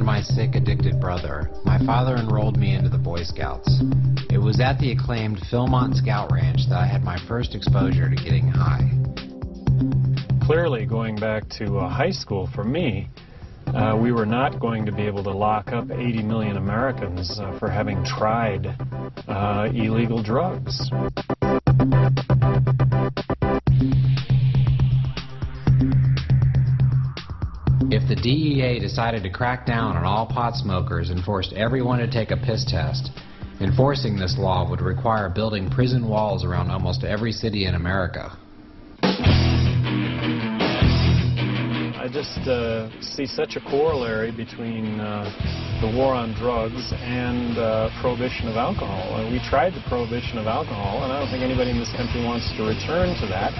and my sick, addicted brother, my father enrolled me into the Boy Scouts. It was at the acclaimed Philmont Scout Ranch that I had my first exposure to getting high. Clearly, going back to high school, for me, we were not going to be able to lock up 80 million Americans for having tried illegal drugs. If the DEA decided to crack down on all pot smokers and forced everyone to take a piss test, enforcing this law would require building prison walls around almost every city in America. I just see such a corollary between the war on drugs and prohibition of alcohol. We tried the prohibition of alcohol, and I don't think anybody in this country wants to return to that.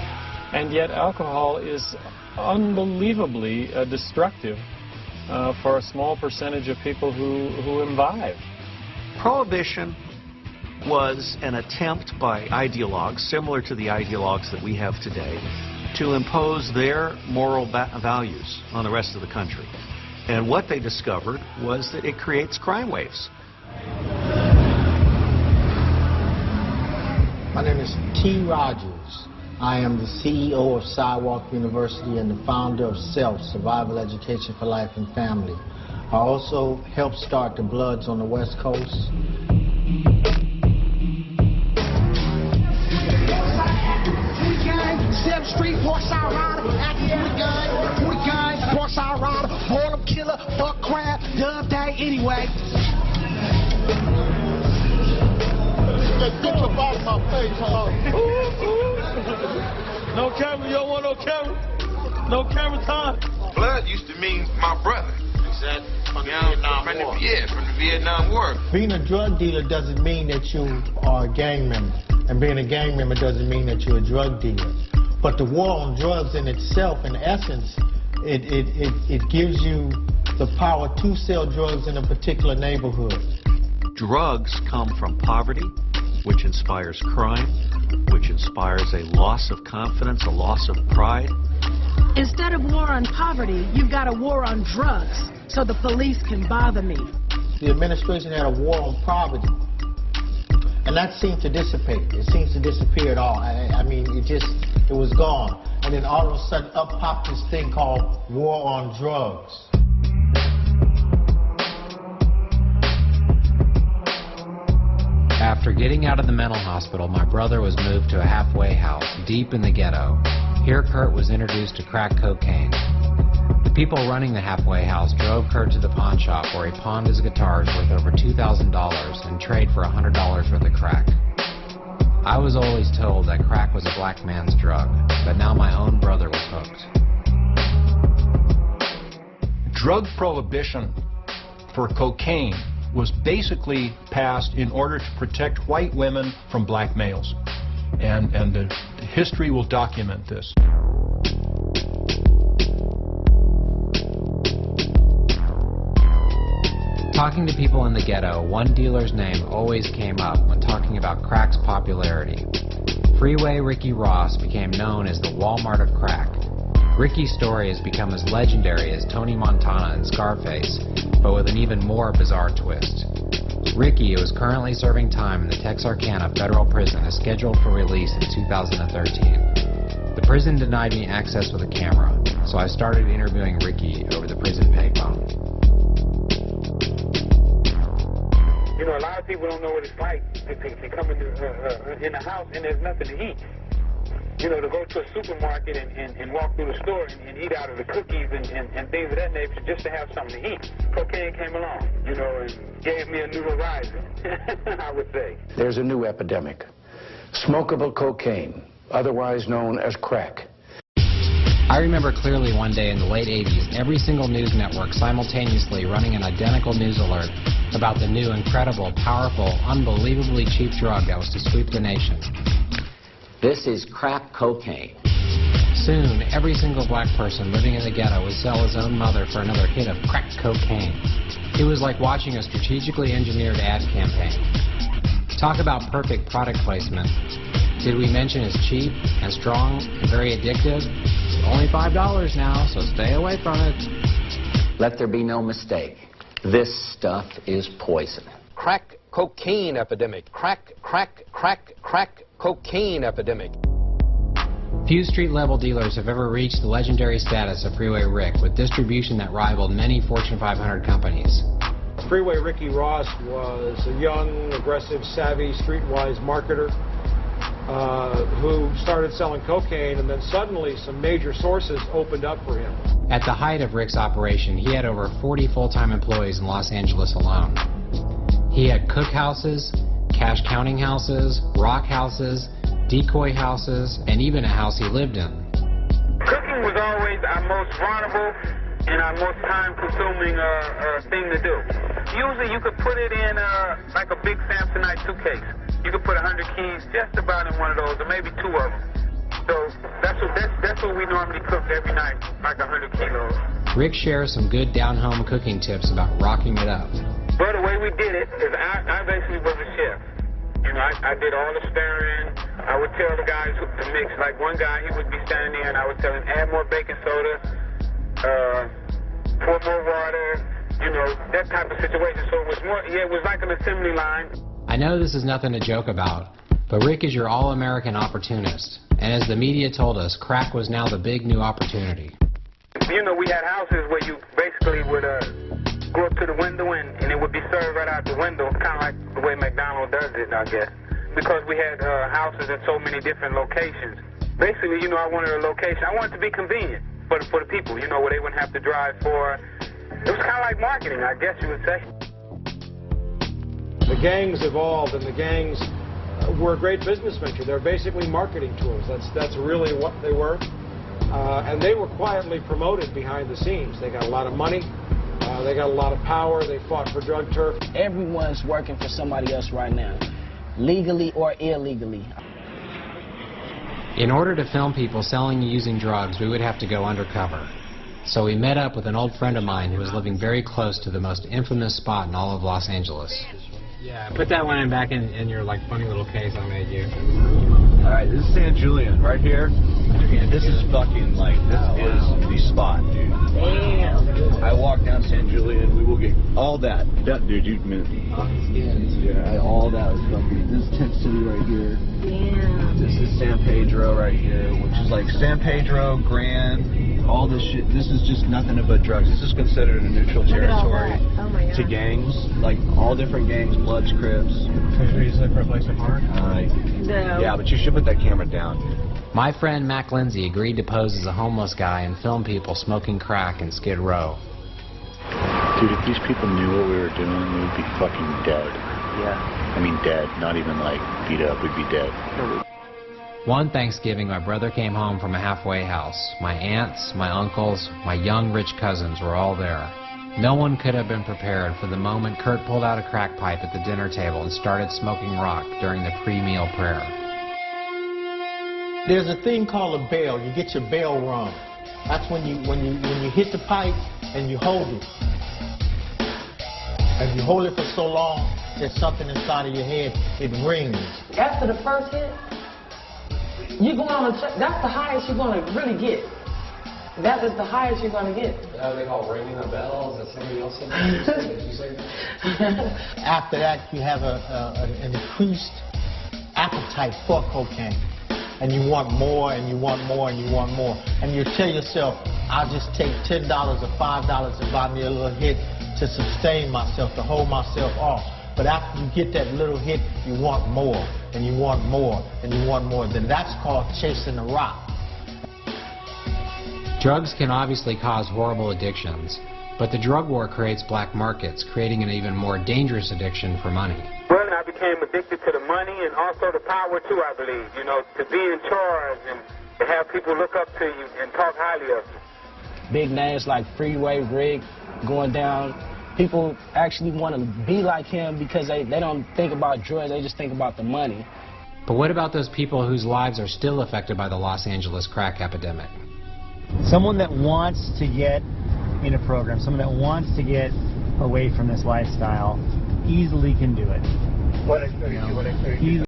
And yet alcohol is unbelievably destructive for a small percentage of people who imbibe. Prohibition was an attempt by ideologues, similar to the ideologues that we have today, to impose their moral values on the rest of the country. And what they discovered was that it creates crime waves. My name is T. Rogers. I am the CEO of Sidewalk University and the founder of SELF, Survival Education for Life and Family. I also helped start the Bloods on the West Coast. 7th Street, Northside Rider, acting with a gun, Northside Rider, Harlem Killer, fuck crap, dub day anyway. Get your ball in my face, No camera, you don't want no camera? No camera time? Blood used to mean my brother. Exactly. From the Vietnam War. Being a drug dealer doesn't mean that you are a gang member. And being a gang member doesn't mean that you're a drug dealer. But the war on drugs in itself, in essence, it gives you the power to sell drugs in a particular neighborhood. Drugs come from poverty, which inspires crime, which inspires a loss of confidence, a loss of pride. Instead of war on poverty, you've got a war on drugs, so the police can bother me. The administration had a war on poverty, and that seemed to dissipate. It seems to disappear at all. I mean, it was gone. And then all of a sudden, up popped this thing called war on drugs. After getting out of the mental hospital, my brother was moved to a halfway house deep in the ghetto. Here Kurt was introduced to crack cocaine. The people running the halfway house drove Kurt to the pawn shop where he pawned his guitars worth over $2,000 in trade for $100 worth of crack. I was always told that crack was a black man's drug, but now my own brother was hooked. Drug prohibition for cocaine was basically passed in order to protect white women from black males. And the history will document this. Talking to people in the ghetto, one dealer's name always came up when talking about crack's popularity. Freeway Ricky Ross became known as the Walmart of crack. Ricky's story has become as legendary as Tony Montana and Scarface, but with an even more bizarre twist. Ricky, who is currently serving time in the Texarkana Federal Prison, is scheduled for release in 2013. The prison denied me access with a camera, so I started interviewing Ricky over the prison payphone. You know, a lot of people don't know what it's like to come in the house and there's nothing to eat. You know, to go to a supermarket and walk through the store and eat out of the cookies and things of that nature just to have something to eat. Cocaine came along, you know, and gave me a new horizon, I would say. There's a new epidemic. Smokable cocaine, otherwise known as crack. I remember clearly one day in the late 80s, every single news network simultaneously running an identical news alert about the new, incredible, powerful, unbelievably cheap drug that was to sweep the nation. This is crack cocaine. Soon, every single black person living in the ghetto would sell his own mother for another hit of crack cocaine. It was like watching a strategically engineered ad campaign. Talk about perfect product placement. Did we mention it's cheap and strong and very addictive? It's only $5 now, so stay away from it. Let there be no mistake. This stuff is poison. Crack cocaine epidemic. Crack cocaine epidemic. Few street-level dealers have ever reached the legendary status of Freeway Rick, with distribution that rivaled many Fortune 500 companies. Freeway Ricky Ross was a young, aggressive, savvy, streetwise marketer who started selling cocaine, and then suddenly some major sources opened up for him. At the height of Rick's operation, he had over 40 full-time employees in Los Angeles alone. He had cook houses, cash counting houses, rock houses, decoy houses, and even a house he lived in. Cooking was always our most vulnerable and our most time-consuming thing to do. Usually you could put it in like a big Samsonite suitcase. You could put 100 keys just about in one of those, or maybe 2 of them. So that's what we normally cook every night, like 100 kilos. Rick shares some good down-home cooking tips about rocking it up. But the way we did it is I basically was a chef. You know, I did all the stirring. I would tell the guys to mix. Like one guy, he would be standing there, and I would tell him, add more baking soda, pour more water, you know, that type of situation. So it was more, yeah, it was like an assembly line. I know this is nothing to joke about, but Rick is your all-American opportunist. And as the media told us, crack was now the big new opportunity. You know, we had houses where you basically would go up to the window and it would be served right out the window, kind of like the way McDonald's does it, I guess. Because we had houses in so many different locations. Basically, you know, I wanted a location. I wanted it to be convenient for the people, you know, where they wouldn't have to drive for. It was kind of like marketing, I guess you would say. The gangs evolved, and the gangs were a great business venture. They're basically marketing tools. That's really what they were. And they were quietly promoted behind the scenes. They got a lot of money. They got a lot of power. They fought for drug turf. Everyone's working for somebody else right now, legally or illegally. In order to film people selling and using drugs, we would have to go undercover. So we met up with an old friend of mine who was living very close to the most infamous spot in all of Los Angeles. Yeah, put that one back in your like funny little case I made you. All right, this is San Julian right here. This is fucking like, this is the spot, dude. Damn. I walk down San Julian, we will get all that. Dude, you meant yeah, all that was fucking. This is Tent City right here. Damn. This is San Pedro right here, which is like San Pedro, Grand, all this shit. This is just nothing but drugs. This is considered a neutral territory to gangs, like all different gangs, Bloods, Crips. So should we just look for a place to park? No. Yeah, but you should put that camera down. My friend Mac Lindsay agreed to pose as a homeless guy and film people smoking crack in Skid Row. Dude, if these people knew what we were doing, we would be fucking dead. Yeah. I mean dead, not even like beat up, we'd be dead. One Thanksgiving, my brother came home from a halfway house. My aunts, my uncles, my young rich cousins were all there. No one could have been prepared for the moment Kurt pulled out a crack pipe at the dinner table and started smoking rock during the pre-meal prayer. There's a thing called a bell. You get your bell rung. That's when you hit the pipe and you hold it. And you hold it for so long that something inside of your head, it rings. After the first hit, you're going on that's the highest you're going to really get. That is the highest you're going to get. How they call ringing a bell? Is that somebody else said? Did you say that? After that, you have an increased appetite for cocaine. And you want more, and you want more, and you want more. And you tell yourself, I'll just take $10 or $5 and buy me a little hit to sustain myself, to hold myself off. But after you get that little hit, you want more, and you want more, and you want more. Then that's called chasing the rock. Drugs can obviously cause horrible addictions, but the drug war creates black markets, creating an even more dangerous addiction for money. Well, I became addicted to the money and also the power too, I believe. You know, to be in charge and to have people look up to you and talk highly of you. Big names like Freeway Rick going down. People actually want to be like him because they don't think about drugs, they just think about the money. But what about those people whose lives are still affected by the Los Angeles crack epidemic? Someone that wants to get in a program, someone that wants to get away from this lifestyle, easily can do it. Easily